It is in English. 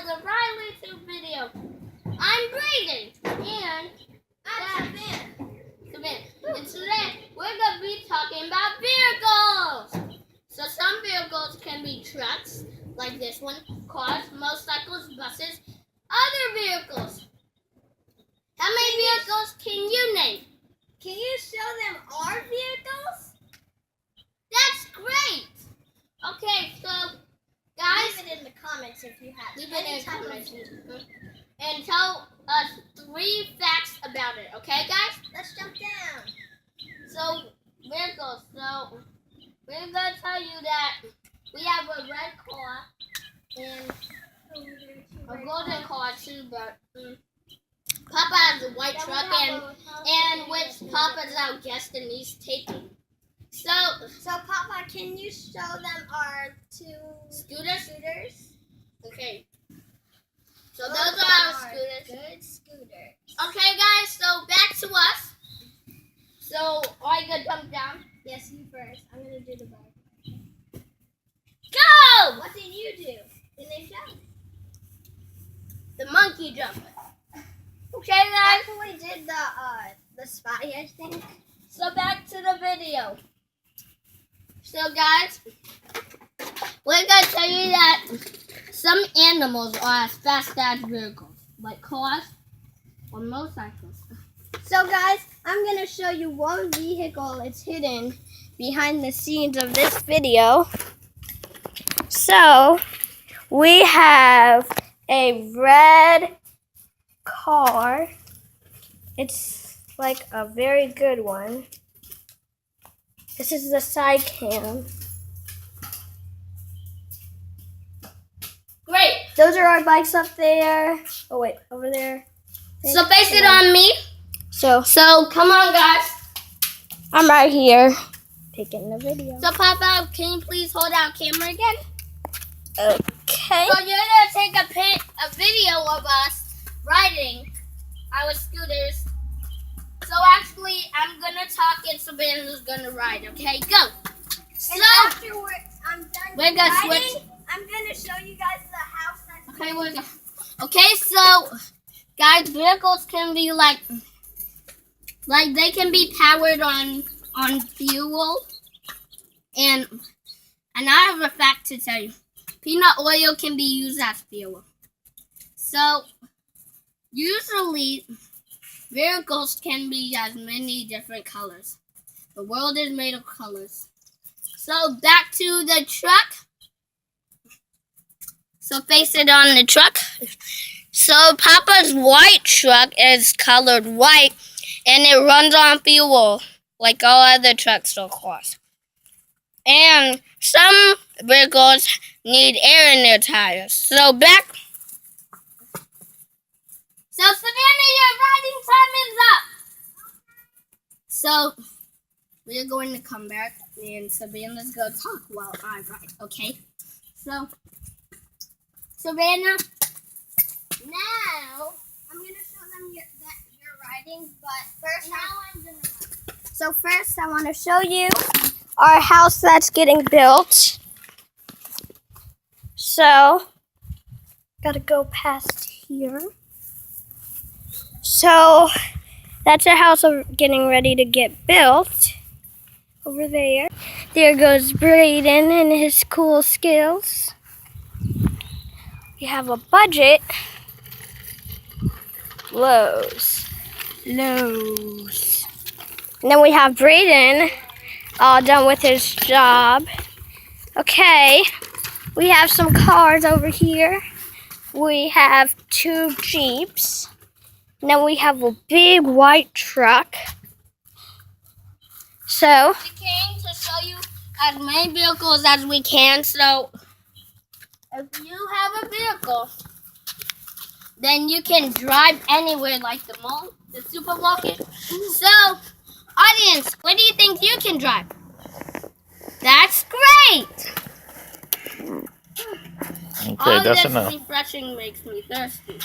another Riley 2 video. I'm Brayden and I'm Savannah. And today we're going to be talking about vehicles. So some vehicles can be trucks, like this one, cars, motorcycles, buses, other vehicles. How many vehicles can you name? Can you show them our vehicles? That's great. Okay, so guys, leave it in the comments if you have. Leave it in the comments. And tell us 3 facts about it. Okay, guys? Let's jump down. So, vehicles. So, we're going to tell you that we have a red car and a golden car too, but Papa has a white truck and which Papa's our guest and he's taking. So Papa, can you show them our 2 scooters? Okay. So Those those are our scooters. Good scooters. Okay, guys. So back to us. So are you gonna jump down? Yes, you first. I'm gonna do the bar. Go! What did you do? Did they jump? The monkey jump. Okay, I guys. actually did the spy, I think. So back to the video. So guys, we're gonna tell you that some animals are as fast as vehicles, like cars or motorcycles. So guys, I'm gonna show you one vehicle. It's hidden behind the scenes of this video. So we have a red car. It's like a very good one. This is the side cam. Great. Those are our bikes up there. Oh wait, over there. So base it on me. So come on, guys. I'm right here taking the video. So Papa, can you please hold out camera again? Okay. So you're gonna take a video of us riding our scooters. So actually, I'm gonna talk and Savannah's gonna ride. Okay, go. So And after I'm done we're gonna riding, switch. I'm gonna show you guys the house that's Okay, we're gonna. Okay, so guys, vehicles can be like they can be powered on fuel, and I have a fact to tell you. Peanut oil can be used as fuel. So usually vehicles can be as many different colors. The world is made of colors. So back to the truck. So face it on the truck. So Papa's white truck is colored white and it runs on fuel like all other trucks or cars. And some vehicles need air in their tires. So back. So Savannah, your riding time is up. So we're going to come back and Savannah's going to talk while I ride, okay? So Savannah, now I'm gonna show them that you're riding, but first I'm going to ride. So first I want to show you our house that's getting built. So gotta go past here. So that's our house getting ready to get built. Over there. There goes Brayden and his cool skills. We have a budget. Lowe's. And then we have Brayden all done with his job. Okay, we have some cars over here. We have 2 Jeeps. And then we have a big white truck. So We came to show you as many vehicles as we can. So if you have a vehicle, then you can drive anywhere like the mall, the supermarket. So, audience, what do you think you can drive? That's great! Okay, All that's this enough. refreshing makes me thirsty.